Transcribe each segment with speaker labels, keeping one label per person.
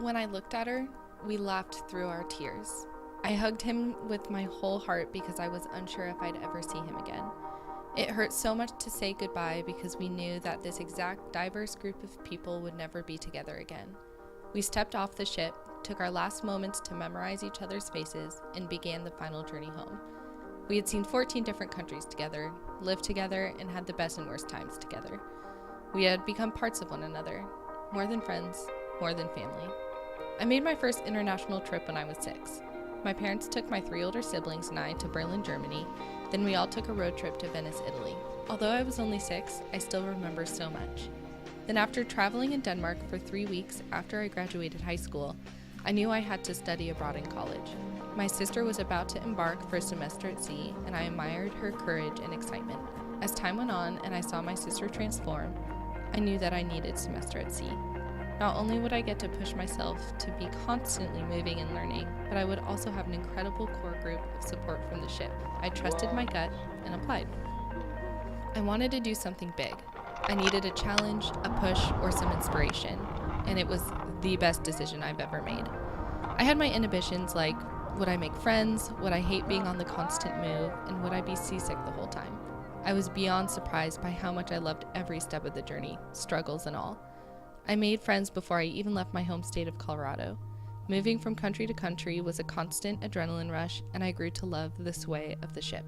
Speaker 1: When I looked at her, we laughed through our tears. I hugged him with my whole heart because I was unsure if I'd ever see him again. It hurt so much to say goodbye because we knew that this exact diverse group of people would never be together again. We stepped off the ship, took our last moments to memorize each other's faces, and began the final journey home. We had seen 14 different countries together, lived together, and had the best and worst times together. We had become parts of one another, more than friends, more than family. I made my first international trip when I was 6. My parents took my 3 older siblings and I to Berlin, Germany. Then we all took a road trip to Venice, Italy. Although I was only 6, I still remember so much. Then after traveling in Denmark for 3 weeks after I graduated high school, I knew I had to study abroad in college. My sister was about to embark for a semester at sea, and I admired her courage and excitement. As time went on and I saw my sister transform, I knew that I needed a semester at sea. Not only would I get to push myself to be constantly moving and learning, but I would also have an incredible core group of support from the ship. I trusted my gut and applied. I wanted to do something big. I needed a challenge, a push, or some inspiration, and it was the best decision I've ever made. I had my inhibitions like, would I make friends, would I hate being on the constant move, and would I be seasick the whole time? I was beyond surprised by how much I loved every step of the journey, struggles and all. I made friends before I even left my home state of Colorado. Moving from country to country was a constant adrenaline rush, and I grew to love the sway of the ship.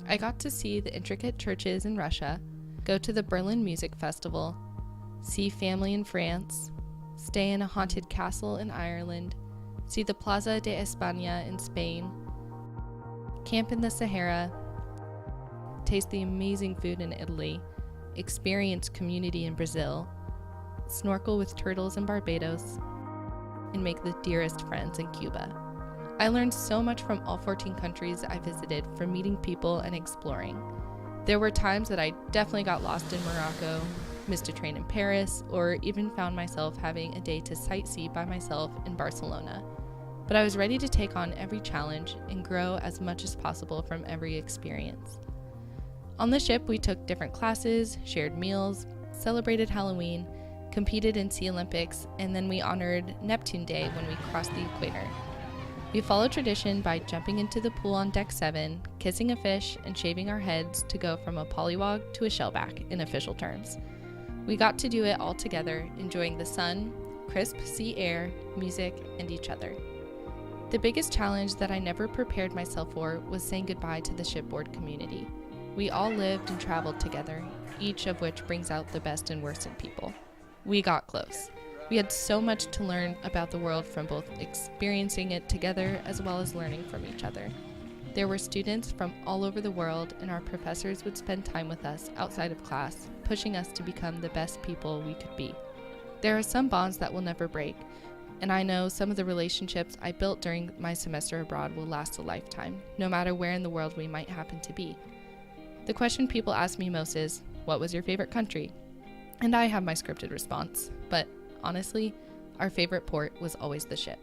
Speaker 1: I got to see the intricate churches in Russia, go to the Berlin Music Festival, see family in France, stay in a haunted castle in Ireland, see the Plaza de España in Spain, camp in the Sahara, taste the amazing food in Italy, experience community in Brazil, snorkel with turtles in Barbados, and make the dearest friends in Cuba. I learned so much from all 14 countries I visited, from meeting people and exploring. There were times that I definitely got lost in Morocco, missed a train in Paris, or even found myself having a day to sightsee by myself in Barcelona. But I was ready to take on every challenge and grow as much as possible from every experience. On the ship, we took different classes, shared meals, celebrated Halloween, competed in Sea Olympics, and then we honored Neptune Day when we crossed the equator. We followed tradition by jumping into the pool on deck 7, kissing a fish, and shaving our heads to go from a pollywog to a shellback in official terms. We got to do it all together, enjoying the sun, crisp sea air, music, and each other. The biggest challenge that I never prepared myself for was saying goodbye to the shipboard community. We all lived and traveled together, each of which brings out the best and worst in people. We got close. We had so much to learn about the world from both experiencing it together as well as learning from each other. There were students from all over the world, and our professors would spend time with us outside of class, pushing us to become the best people we could be. There are some bonds that will never break, and I know some of the relationships I built during my semester abroad will last a lifetime, no matter where in the world we might happen to be. The question people ask me most is, what was your favorite country? And I have my scripted response, but honestly, our favorite port was always the ship.